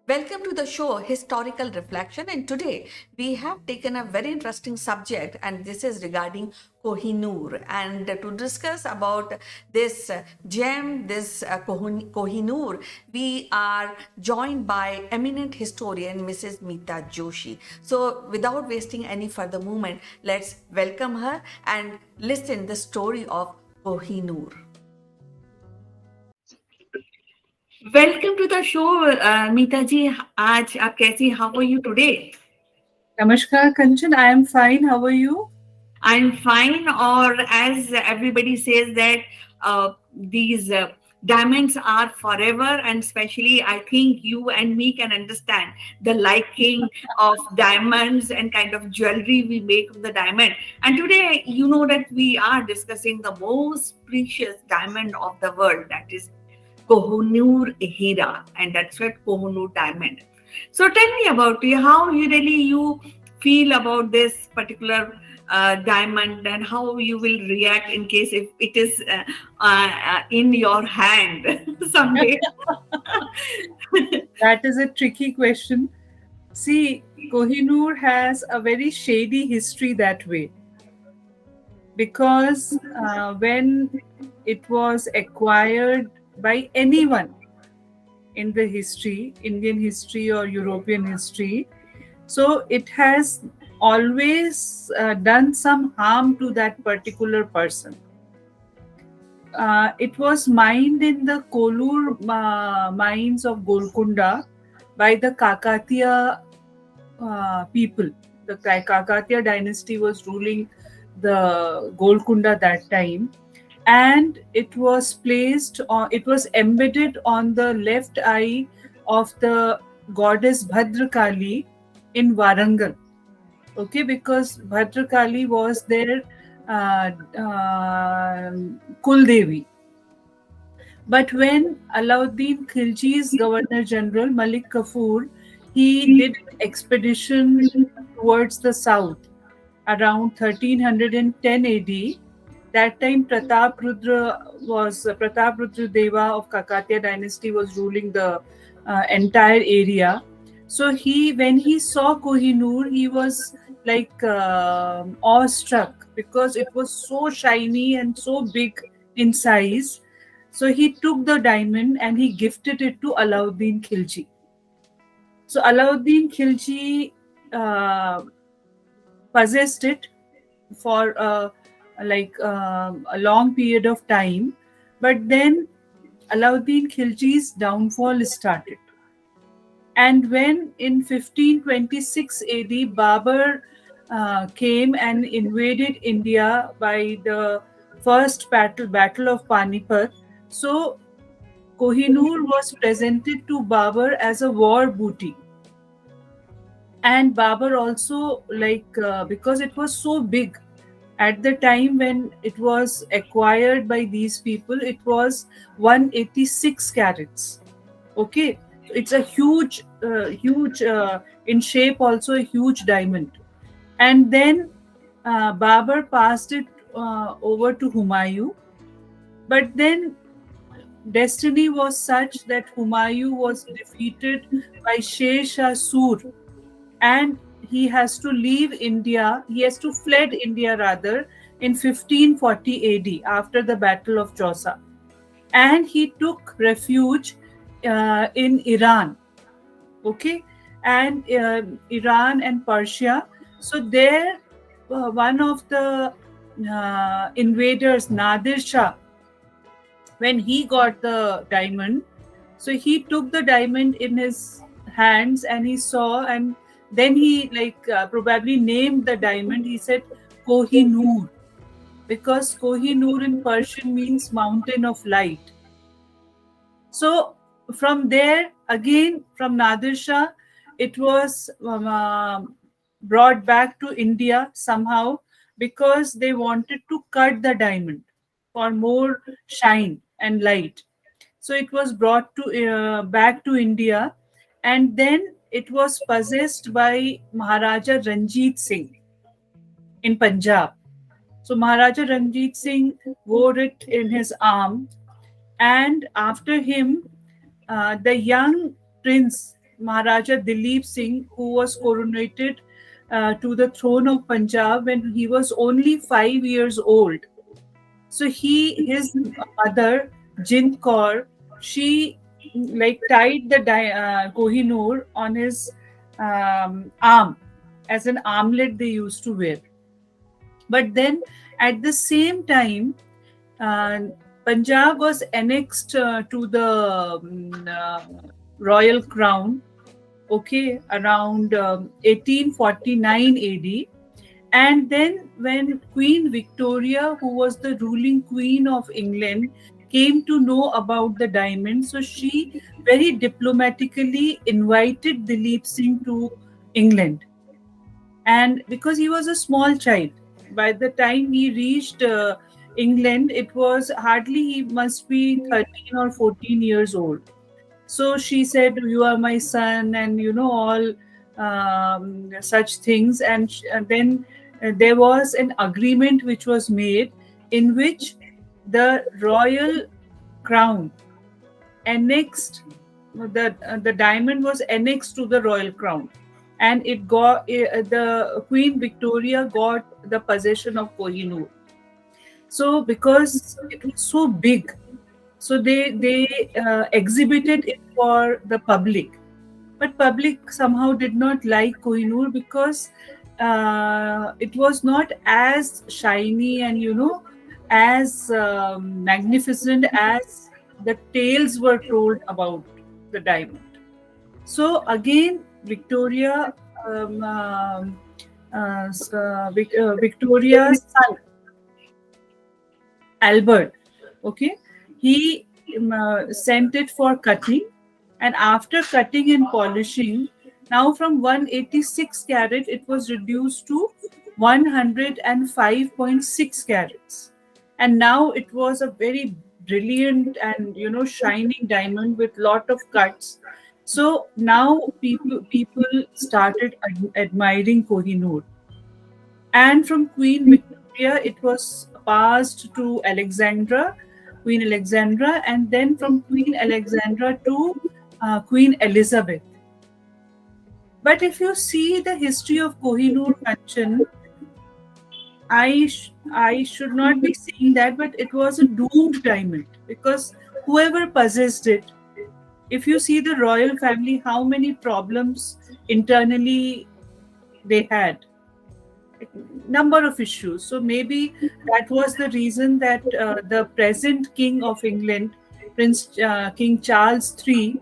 Welcome to the show Historical Reflection, and today we have taken a very interesting subject, and this is regarding Kohinoor. And to discuss about this gem, this Kohinoor, we are joined by eminent historian Mrs. Meeta Joshi. So without wasting any further moment, let's welcome her and listen the story of Kohinoor. Welcome to the show, Meeta ji. आज आप कैसी? How are you today? Namaskar, Kanchan. I am fine. How are you? I'm fine. Or as everybody says that these diamonds are forever, and especially I think you and me can understand the liking of diamonds and kind of jewelry we make of the diamond. And today, you know that we are discussing the most precious diamond of the world, that is Kohinoor Hira, and that's what Kohinoor diamond. So tell me about you, how you feel about this particular diamond, and how you will react in case if it is in your hand someday. That is a tricky question. See, Kohinoor has a very shady history that way because when it was acquired by anyone in the history, Indian history or European history, so it has always done some harm to that particular person. It was mined in the Kolur mines of Golconda by the Kakatiya people. The Kakatiya dynasty was ruling the Golconda that time, and it was embedded on the left eye of the goddess Bhadrakali in Warangal. Okay, because Bhadrakali was their Kuldevi. But when Alauddin Khilji's Governor General Malik Kafur, he did an expedition towards the south around 1310 AD. That time Pratap Rudra Deva of Kakatiya dynasty was ruling the entire area. So when he saw Kohinoor, he was like awestruck because it was so shiny and so big in size. So he took the diamond and he gifted it to Alauddin Khilji. So Alauddin Khilji possessed it for a long period of time, but then Alauddin Khilji's downfall started. And when in 1526 AD Babur came and invaded India by the first battle of Panipat, so Kohinoor was presented to Babur as a war booty. And Babur also, because it was so big, at the time when it was acquired by these people, it was 186 carats. Okay, it's a huge in shape, also a huge diamond. And then Babur passed it over to Humayun, but then destiny was such that Humayun was defeated by Sher Shah Sur, and he has to leave India. He has to fled India rather in 1540 AD after the Battle of Chausa, and he took refuge in Iran. Okay, and Iran and Persia. So there, one of the invaders, Nadir Shah, when he got the diamond, so he took the diamond in his hands and he saw, and then he probably named the diamond. He said Kohinoor, because Kohinoor in Persian means mountain of light. So from there, again from Nadir Shah, it was brought back to India somehow, because they wanted to cut the diamond for more shine and light. So it was brought to back to India, and then it was possessed by Maharaja Ranjit Singh in Punjab. So Maharaja Ranjit Singh wore it in his arm, and after him, the young prince Maharaja Dilip Singh, who was coronated to the throne of Punjab when he was only 5 years old. So his mother, Jind Kaur, she like tied the Kohinoor on his arm as an armlet they used to wear. But then at the same time, uh, Punjab was annexed to the royal crown, okay, around 1849 AD. And then, when Queen Victoria, who was the ruling queen of England, came to know about the diamond, so she very diplomatically invited Dilip Singh to England. And because he was a small child, by the time he reached England, it was hardly, he must be 13 or 14 years old. So she said, "You are my son," and all such things. And then there was an agreement which was made, in which the royal crown annexed, the diamond was annexed to the royal crown, and it got the Queen Victoria got the possession of Kohinoor. So because it was so big, so they exhibited it for the public, but public somehow did not like Kohinoor because it was not as shiny and as magnificent as the tales were told about the diamond. So again, Victoria, Victoria's son Albert, okay, he sent it for cutting, and after cutting and polishing, now from 186 carat it was reduced to 105.6 carats, and now it was a very brilliant and shining diamond with lot of cuts. So now people started admiring Kohinoor, and from Queen Victoria it was passed to Alexandra, Queen Alexandra, and then from Queen Alexandra to Queen Elizabeth. But if you see the history of Kohinoor Kanchan, I should not be saying that, but it was a doomed diamond, because whoever possessed it, if you see the royal family, how many problems internally they had, number of issues. So maybe that was the reason that the present King of England, Prince King Charles III,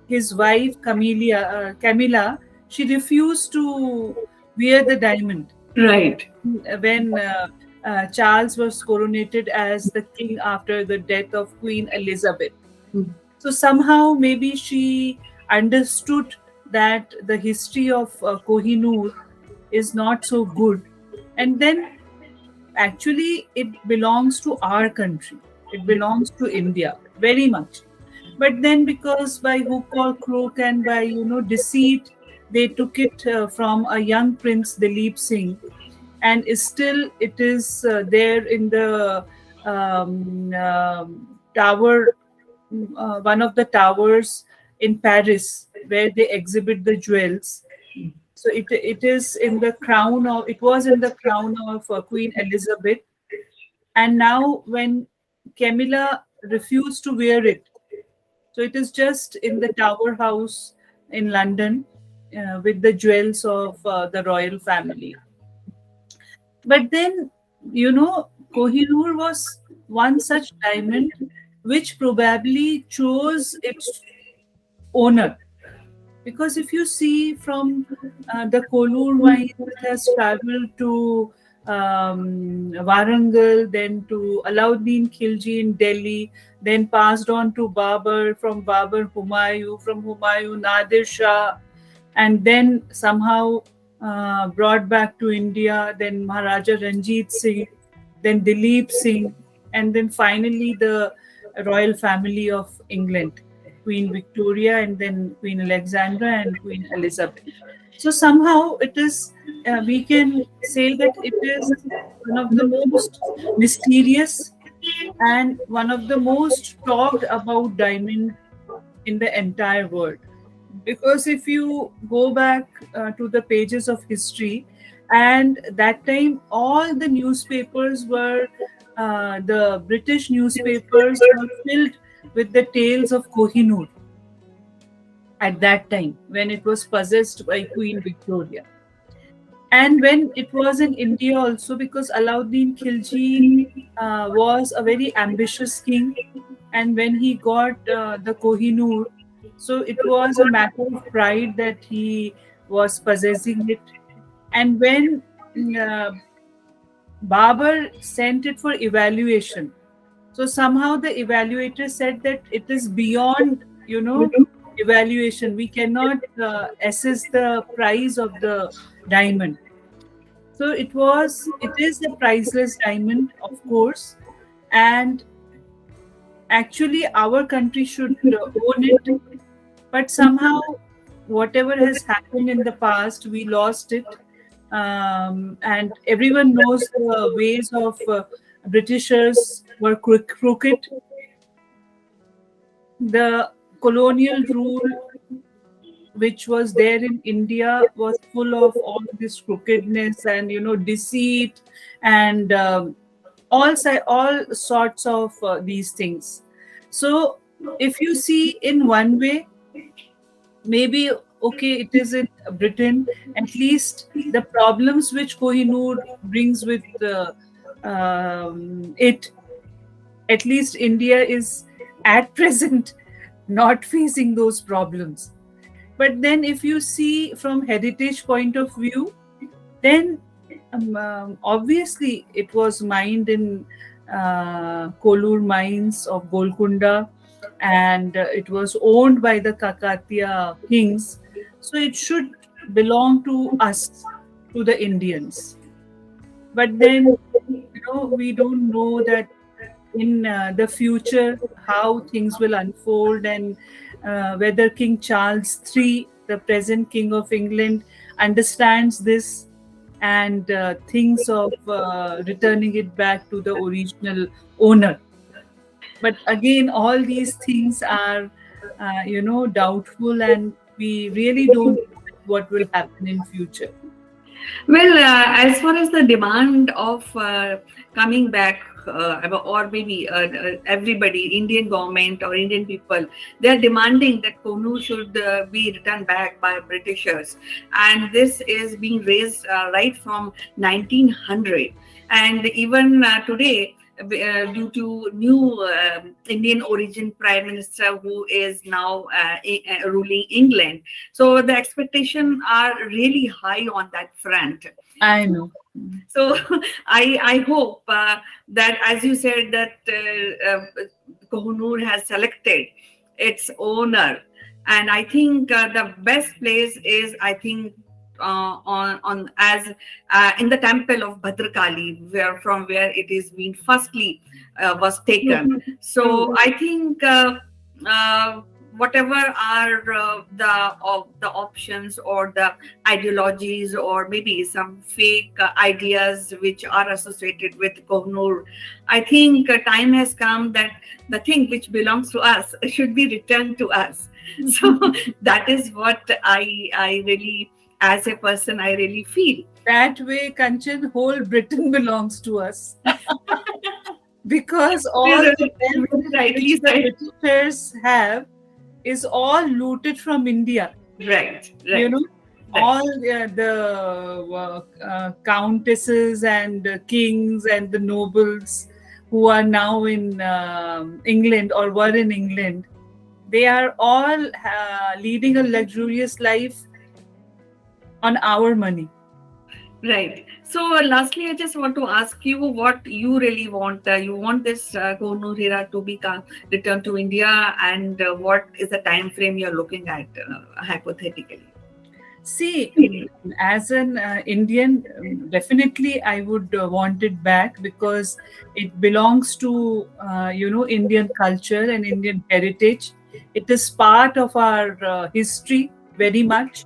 his wife Camilla, she refused to wear the diamond Right. when Charles was coronated as the king after the death of Queen Elizabeth. So somehow maybe she understood that the history of Kohinoor is not so good, and then actually it belongs to our country, it belongs to India very much. But then, because by hook or crook and by deceit, they took it from a young prince, Dilip Singh, and it is there in the tower, one of the towers in Paris, where they exhibit the jewels. So it is in the crown of, it was in the crown of Queen Elizabeth, and now when Camilla refused to wear it, so it is just in the Tower House in London with the jewels of the royal family. But then, Kohinoor was one such diamond which probably chose its owner. Because if you see from the Kolur wine, it has traveled to Warangal, then to Alauddin Khilji in Delhi, then passed on to Babur, from Babur Humayun, from Humayun Nadir Shah, and then somehow brought back to India, then Maharaja Ranjit Singh, then Dilip Singh, and then finally the royal family of England, Queen Victoria, and then Queen Alexandra and Queen Elizabeth. So somehow it is, we can say that it is one of the most mysterious and one of the most talked about diamond in the entire world. Because if you go back to the pages of history, and that time all the newspapers were, the British newspapers were filled with the tales of Kohinoor at that time when it was possessed by Queen Victoria. And when it was in India also, because Alauddin Khilji was a very ambitious king, and when he got the Kohinoor, so it was a matter of pride that he was possessing it. And when uh, Babur sent it for evaluation, so somehow the evaluator said that it is beyond, evaluation. We cannot assess the price of the diamond. So it is a priceless diamond, of course, and actually our country should own it. But somehow, whatever has happened in the past, we lost it, and everyone knows the ways of Britishers were crooked. The colonial rule which was there in India was full of all this crookedness and deceit and all sorts of these things. So if you see in one way, maybe okay, it is in Britain. At least the problems which Kohinoor brings with it, at least India is at present not facing those problems. But then, if you see from heritage point of view, then obviously it was mined in Kolur mines of Golconda, and it was owned by the Kakatiya kings. So it should belong to us, to the Indians. But then, we don't know that in the future how things will unfold, and whether King Charles III, the present King of England, understands this and thinks of returning it back to the original owner. But again, all these things are, doubtful, and we really don't know what will happen in future. Well, as far as the demand of coming back, or maybe everybody, Indian government or Indian people, they are demanding that Konu should be returned back by Britishers, and this is being raised right from 1900, and even today. Due to new Indian origin prime minister who is now ruling England, so the expectation are really high on that front. I know. So I hope that, as you said, that Kohinoor has selected its owner, and I think the best place is, I think, on as in the temple of Bhadrakali, where it is being firstly was taken. So I think uh, whatever are the options or the ideologies or maybe some fake ideas which are associated with Kohinoor, I think time has come that the thing which belongs to us should be returned to us. So that is what I really, as a person, I really feel. That way, Kanchan, whole Britain belongs to us. Because all the wealth Rightly which the said. Britishers have is all looted from India. Right, You right. know, Right. all the countesses and kings and the nobles who are now in England or were in England, they are all leading a luxurious life on our money. Right. So, lastly, I just want to ask you what you really want. You want this Kohinoor Hira to be returned to India, and what is the time frame you're looking at, hypothetically? See, as an Indian, definitely I would want it back because it belongs to Indian culture and Indian heritage. It is part of our history very much.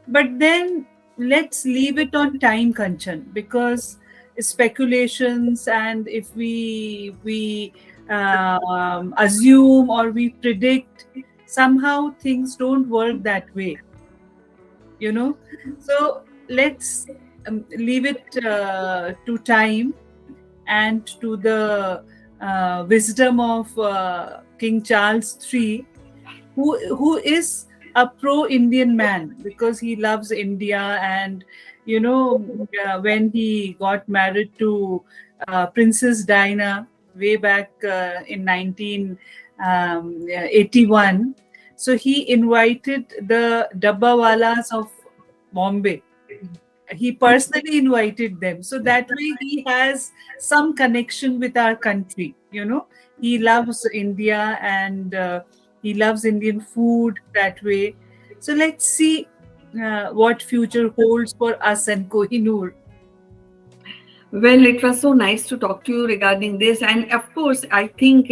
But then let's leave it on time, Kanchan, because speculations, and if we assume or we predict, somehow things don't work that way, you know. So let's leave it to time and to the wisdom of King Charles III, who is a pro-Indian man because he loves India. And when he got married to Princess Diana way back in 1981, so he invited the Dabbawalas of Bombay. He personally invited them, so that way he has some connection with our country. He loves India, and he loves Indian food that way. So let's see what future holds for us and Kohinoor. Well, it was so nice to talk to you regarding this. And of course, I think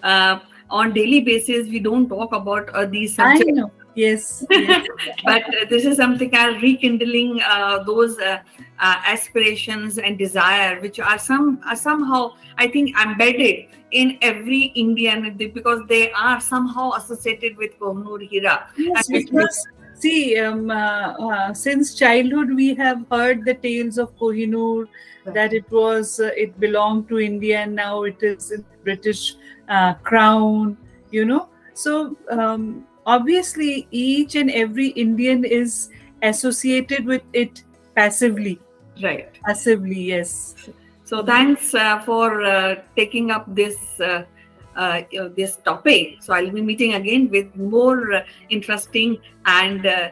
uh, on daily basis, we don't talk about these I subjects. know. Yes, yes. But this is something rekindling those aspirations and desire, which are somehow, I think, embedded in every Indian, because they are somehow associated with Kohinoor Hira. And Yes, which makes, because see, since childhood we have heard the tales of Kohinoor, that it belonged to India and now it is in the British crown. So obviously each and every Indian is associated with it passively. right. Passively, yes. So thanks for taking up this topic. So I'll be meeting again with more interesting and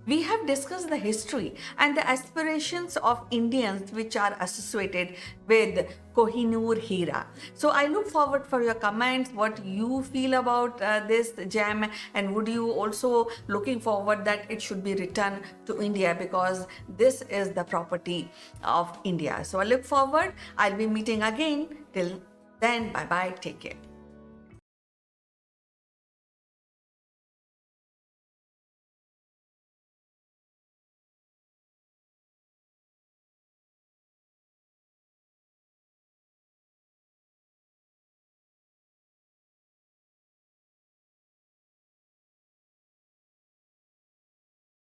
we have discussed the history and the aspirations of Indians which are associated with Kohinoor Hira. So I look forward for your comments, what you feel about this gem, and would you also looking forward that it should be returned to India because this is the property of India. So I look forward. I'll be meeting again. Till then, bye bye. Take care.